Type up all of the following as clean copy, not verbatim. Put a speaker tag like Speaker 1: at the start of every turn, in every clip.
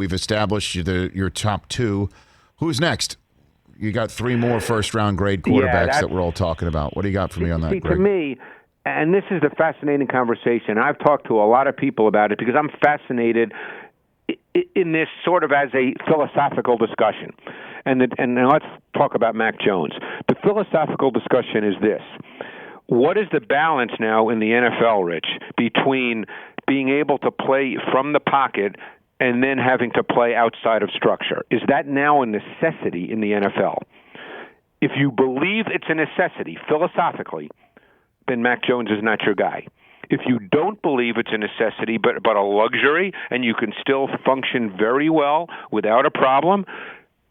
Speaker 1: We've established your top two. Who's next? You got three more first-round grade quarterbacks that we're all talking about. What do you got for me on that, Greg?
Speaker 2: To me, and this is a fascinating conversation. I've talked to a lot of people about it because I'm fascinated in this sort of as a philosophical discussion. And let's talk about Mac Jones. The philosophical discussion is this. What is the balance now in the NFL, Rich, between being able to play from the pocket and then having to play outside of structure? Is that now a necessity in the NFL? If you believe it's a necessity, philosophically, then Mac Jones is not your guy. If you don't believe it's a necessity but a luxury and you can still function very well without a problem,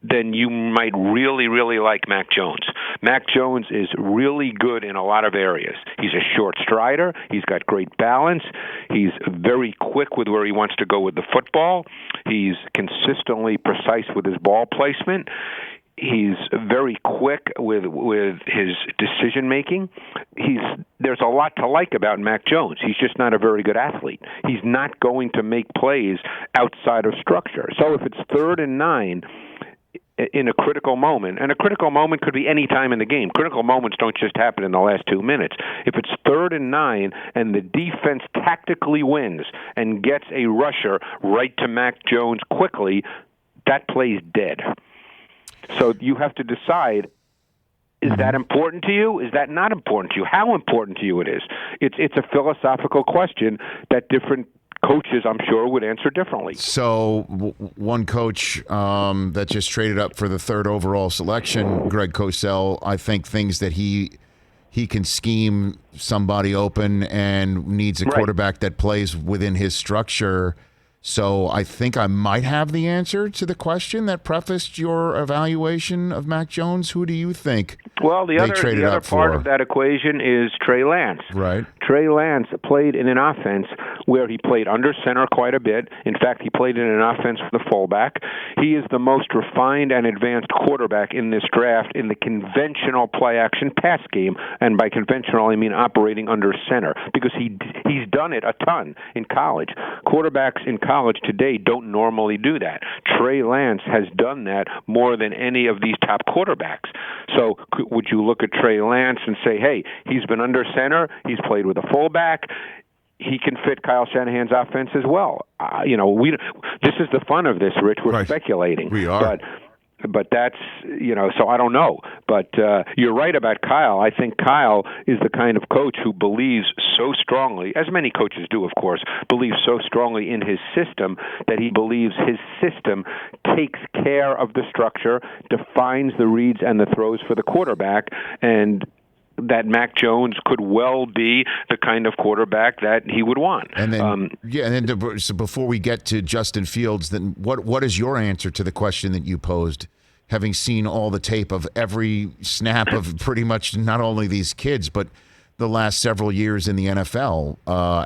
Speaker 2: then you might really, really like Mac Jones. Mac Jones is really good in a lot of areas. He's a short strider. He's got great balance. He's very quick with where he wants to go with the football. He's consistently precise with his ball placement. He's very quick with his decision making. There's a lot to like about Mac Jones. He's just not a very good athlete. He's not going to make plays outside of structure. So if it's 3rd and 9 in a critical moment, and a critical moment could be any time in the game. Critical moments don't just happen in the last 2 minutes. If it's 3rd and 9 and the defense tactically wins and gets a rusher right to Mac Jones quickly, that play's dead. So you have to decide, is that important to you? Is that not important to you? How important to you it is? It's a philosophical question that different coaches, I'm sure, would answer differently.
Speaker 1: So one coach that just traded up for the 3rd overall selection, Greg Cosell, I think things that he can scheme somebody open and needs a quarterback that plays within his structure. So I think I might have the answer to the question that prefaced your evaluation of Mac Jones. Who do you think?
Speaker 2: Well, the other part of that equation is Trey Lance.
Speaker 1: Right.
Speaker 2: Trey Lance played in an offense where he played under center quite a bit. In fact, he played in an offense for the fullback. He is the most refined and advanced quarterback in this draft in the conventional play-action pass game. And by conventional, I mean operating under center, because he's done it a ton in college. Quarterbacks in college today don't normally do that. Trey Lance has done that more than any of these top quarterbacks. So would you look at Trey Lance and say, hey, he's been under center, he's played with a fullback, he can fit Kyle Shanahan's offense as well? This is the fun of this, Rich. We're speculating.
Speaker 1: We are.
Speaker 2: But that's, so I don't know. But you're right about Kyle. I think Kyle is the kind of coach who believes so strongly, as many coaches do, of course, believes so strongly in his system that he believes his system takes care of the structure, defines the reads and the throws for the quarterback, and that Mac Jones could well be the kind of quarterback that he would want.
Speaker 1: And then, so before we get to Justin Fields, then what is your answer to the question that you posed, having seen all the tape of every snap of pretty much not only these kids, but the last several years in the NFL,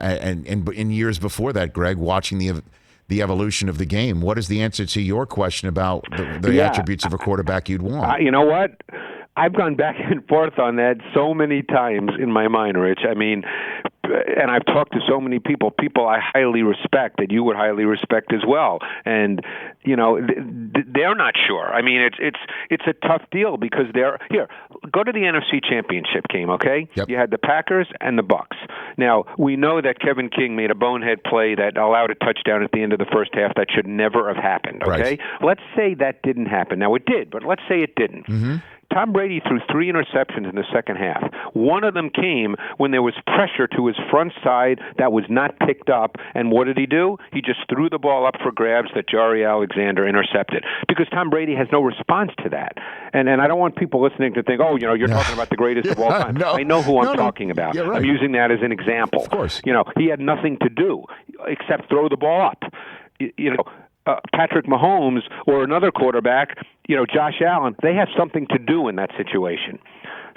Speaker 1: and in years before that, Greg, watching the evolution of the game? What is the answer to your question about the attributes of a quarterback you'd want?
Speaker 2: You know what? I've gone back and forth on that so many times in my mind, Rich. I mean, and I've talked to so many people I highly respect, that you would highly respect as well. And, they're not sure. I mean, it's a tough deal because go to the NFC Championship game, okay?
Speaker 1: Yep.
Speaker 2: You had the Packers and the Bucks. Now, we know that Kevin King made a bonehead play that allowed a touchdown at the end of the first half that should never have happened, okay?
Speaker 1: Right.
Speaker 2: Let's say that didn't happen. Now, it did, but let's say it didn't.
Speaker 1: Mm-hmm.
Speaker 2: Tom Brady threw 3 interceptions in the second half. One of them came when there was pressure to his front side that was not picked up. And what did he do? He just threw the ball up for grabs that Jari Alexander intercepted, because Tom Brady has no response to that. And I don't want people listening to think, you're talking about the greatest of all time.
Speaker 1: No.
Speaker 2: I know who I'm talking about.
Speaker 1: Yeah, right.
Speaker 2: I'm using that as an example.
Speaker 1: Of course.
Speaker 2: He had nothing to do except throw the ball up. Patrick Mahomes or another quarterback, Josh Allen, they have something to do in that situation.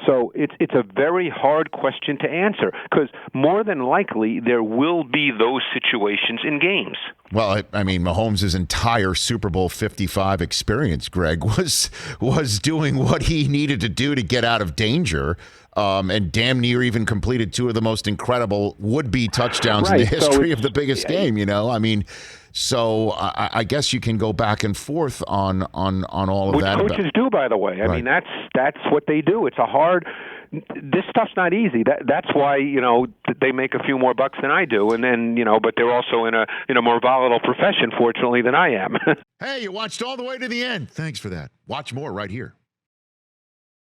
Speaker 2: So it's a very hard question to answer, because more than likely there will be those situations in games.
Speaker 1: Well, I mean, Mahomes' entire Super Bowl 55 experience, Greg, was doing what he needed to do to get out of danger, and damn near even completed 2 of the most incredible would-be touchdowns in the history of the biggest game, I mean, So I guess you can go back and forth on all of
Speaker 2: Which
Speaker 1: that.
Speaker 2: coaches do, by the way. I mean, that's what they do. It's a hard. This stuff's not easy. That's why they make a few more bucks than I do, and then but they're also in a more volatile profession, fortunately, than I am.
Speaker 1: Hey, you watched all the way to the end. Thanks for that. Watch more right here.